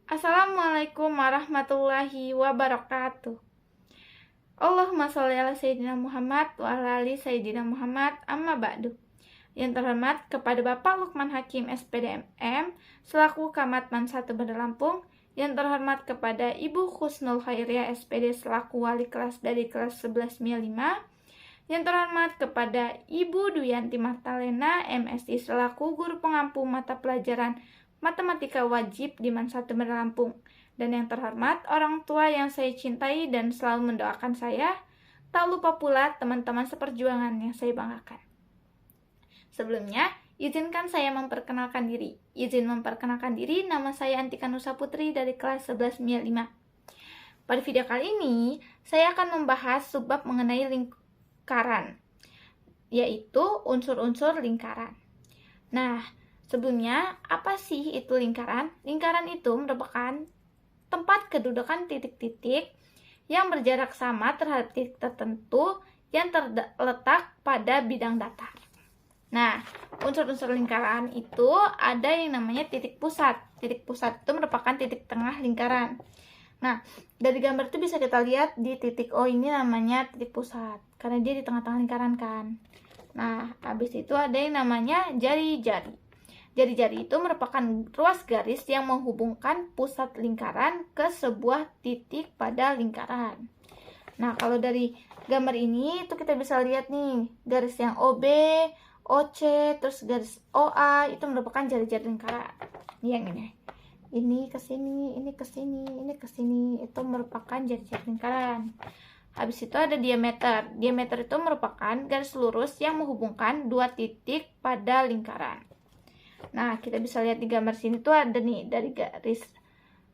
Assalamualaikum warahmatullahi wabarakatuh. Allahumma sholli ala Sayyidina Muhammad wa ala ali Sayyidina Muhammad amma ba'du. Yang terhormat kepada Bapak Lukman Hakim SPDMM selaku Kamatman 1 Bandar Lampung. Yang terhormat kepada Ibu Husnul Khairiah SPD selaku wali kelas dari kelas 11 MIA 5. Yang terhormat kepada Ibu Duyanti Martalena MSI selaku guru pengampu mata pelajaran Matematika Wajib di Man 1 Bandar Lampung. Dan yang terhormat orang tua yang saya cintai dan selalu mendoakan saya. Tak lupa pula teman-teman seperjuangan yang saya banggakan. Sebelumnya, izinkan saya memperkenalkan diri. Izin memperkenalkan diri, nama saya Antika Nusa Putri dari kelas 11 MIA 5. Pada video kali ini, saya akan membahas subbab mengenai lingkaran, yaitu unsur-unsur lingkaran. Nah, sebelumnya, apa sih itu lingkaran? Lingkaran itu merupakan tempat kedudukan titik-titik yang berjarak sama terhadap titik tertentu yang terletak pada bidang datar. Nah, unsur-unsur lingkaran itu ada yang namanya titik pusat. Titik pusat itu merupakan titik tengah lingkaran. Nah, dari gambar itu bisa kita lihat di titik O ini namanya titik pusat, karena dia di tengah-tengah lingkaran kan. Nah, habis itu ada yang namanya jari-jari. Jari-jari itu merupakan ruas garis yang menghubungkan pusat lingkaran ke sebuah titik pada lingkaran. Nah, kalau dari gambar ini itu kita bisa lihat nih, garis yang OB, OC, terus garis OA itu merupakan jari-jari lingkaran. Yang ini. Ini ke sini, ini ke sini, ini ke sini, itu merupakan jari-jari lingkaran. Habis itu ada diameter. Diameter itu merupakan garis lurus yang menghubungkan dua titik pada lingkaran. Nah, kita bisa lihat di gambar sini tuh ada nih, dari garis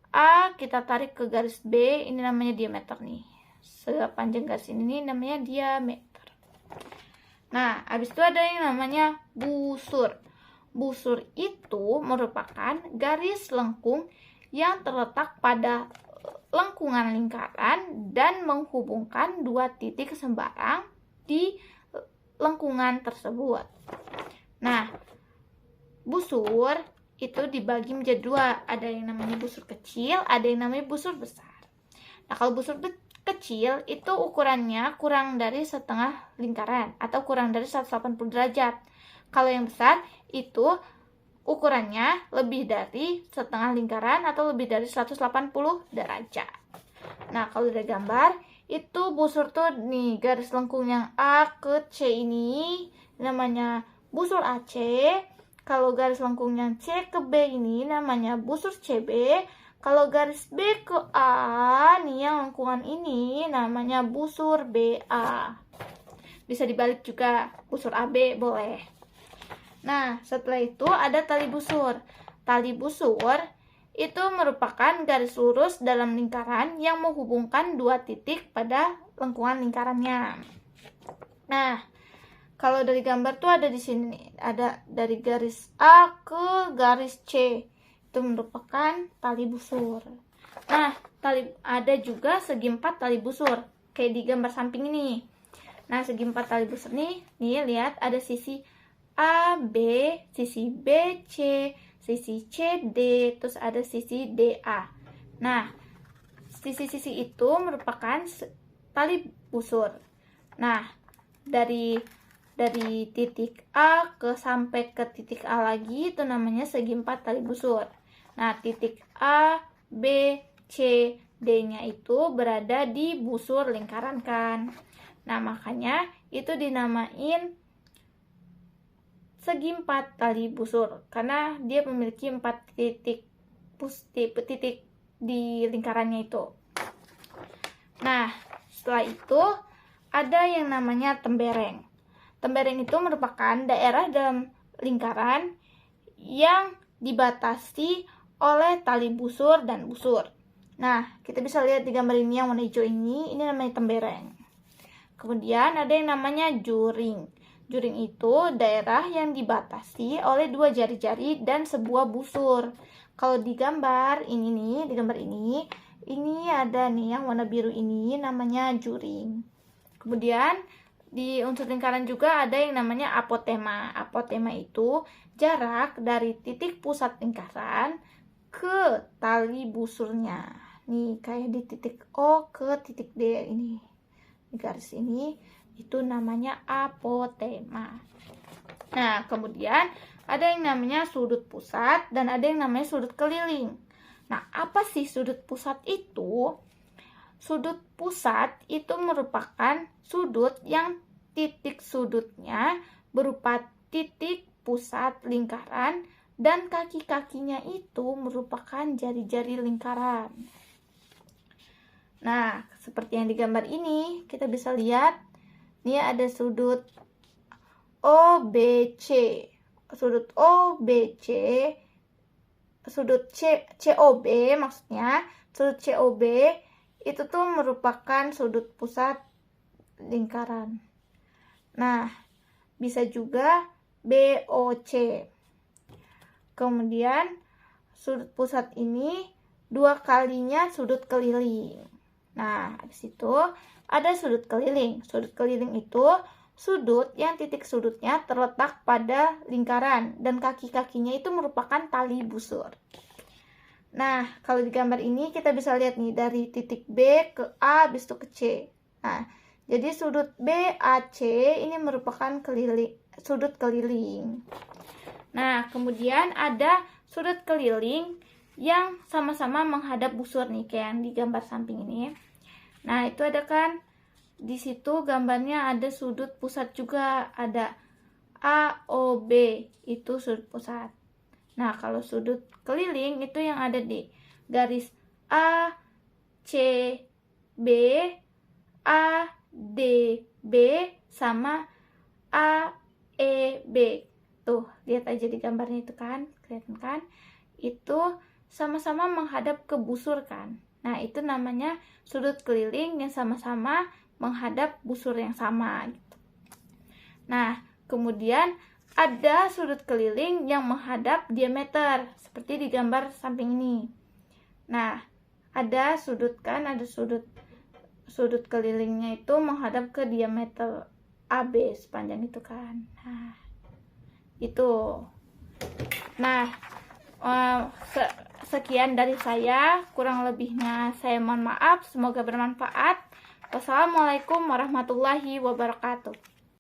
A kita tarik ke garis B, ini namanya diameter nih. Sepanjang garis ini namanya diameter. Nah, habis itu ada yang namanya busur. Busur itu merupakan garis lengkung yang terletak pada lengkungan lingkaran dan menghubungkan dua titik sembarang di lengkungan tersebut. Nah, busur itu dibagi menjadi dua, ada yang namanya busur kecil, ada yang namanya busur besar. Nah, kalau busur kecil itu ukurannya kurang dari setengah lingkaran atau kurang dari 180 derajat. Kalau yang besar itu ukurannya lebih dari setengah lingkaran atau lebih dari 180 derajat. Nah, kalau dari gambar itu busur tuh nih, garis lengkung yang A ke C ini namanya busur AC. Kalau garis lengkung yang C ke B ini namanya busur CB. Kalau garis B ke A nih yang lengkungan ini namanya busur BA. Bisa dibalik juga, busur AB boleh. Nah, setelah itu ada tali busur. Tali busur itu merupakan garis lurus dalam lingkaran yang menghubungkan dua titik pada lengkungan lingkarannya. Nah, kalau dari gambar tuh ada di sini, ada dari garis A ke garis C. Itu merupakan tali busur. Nah, ada juga segi empat tali busur, kayak di gambar samping ini. Nah, segi empat tali busur nih lihat ada sisi A, B, sisi B, C, sisi C, D, terus ada sisi DA. Nah, sisi-sisi itu merupakan tali busur. Nah, dari titik A sampai ke titik A lagi itu namanya segi empat tali busur. Nah, titik A, B, C, D-nya itu berada di busur lingkaran kan. Nah, makanya itu dinamain segi empat tali busur karena dia memiliki 4 titik di lingkarannya itu. Nah, setelah itu ada yang namanya tembereng. Tembereng itu merupakan daerah dalam lingkaran yang dibatasi oleh tali busur dan busur. Nah, kita bisa lihat di gambar ini yang warna hijau ini namanya tembereng. Kemudian ada yang namanya juring. Juring itu daerah yang dibatasi oleh dua jari-jari dan sebuah busur. Kalau di gambar ini nih, ini ada nih yang warna biru ini namanya juring. Kemudian di unsur lingkaran juga ada yang namanya apotema. Apotema itu jarak dari titik pusat lingkaran ke tali busurnya. Nih, kayak di titik O ke titik D ini. Di garis ini, itu namanya apotema. Nah, kemudian ada yang namanya sudut pusat dan ada yang namanya sudut keliling. Nah, apa sih sudut pusat itu? Sudut pusat itu merupakan sudut yang titik sudutnya berupa titik pusat lingkaran dan kaki-kakinya itu merupakan jari-jari lingkaran. Nah, seperti yang digambar ini, kita bisa lihat ini ada sudut OBC. Sudut OBC, sudut COB maksudnya, sudut COB itu tuh merupakan sudut pusat lingkaran. Nah, bisa juga BOC. Kemudian sudut pusat ini 2 kalinya sudut keliling. Nah, habis itu ada sudut keliling. Sudut keliling itu sudut yang titik sudutnya terletak pada lingkaran dan kaki-kakinya itu merupakan tali busur. Nah, kalau di gambar ini kita bisa lihat nih dari titik B ke A habis itu ke C. Nah, jadi sudut BAC ini merupakan sudut keliling. Nah, kemudian ada sudut keliling yang sama-sama menghadap busur nih, kayak yang di gambar samping ini. Nah, itu ada kan di situ gambarnya ada sudut pusat juga, ada AOB, itu sudut pusat. Nah, kalau sudut keliling itu yang ada di garis A, C, B, A, D, B, sama A, E, B. Tuh, lihat aja di gambarnya itu kan, kelihatan kan? Itu sama-sama menghadap ke busur kan. Nah, itu namanya sudut keliling yang sama-sama menghadap busur yang sama gitu. Nah, kemudian ada sudut keliling yang menghadap diameter seperti di gambar samping ini. Nah, ada sudut kan, ada sudut kelilingnya itu menghadap ke diameter AB sepanjang itu kan. Nah, itu. Nah, sekian dari saya, kurang lebihnya saya mohon maaf, semoga bermanfaat. Wassalamualaikum warahmatullahi wabarakatuh.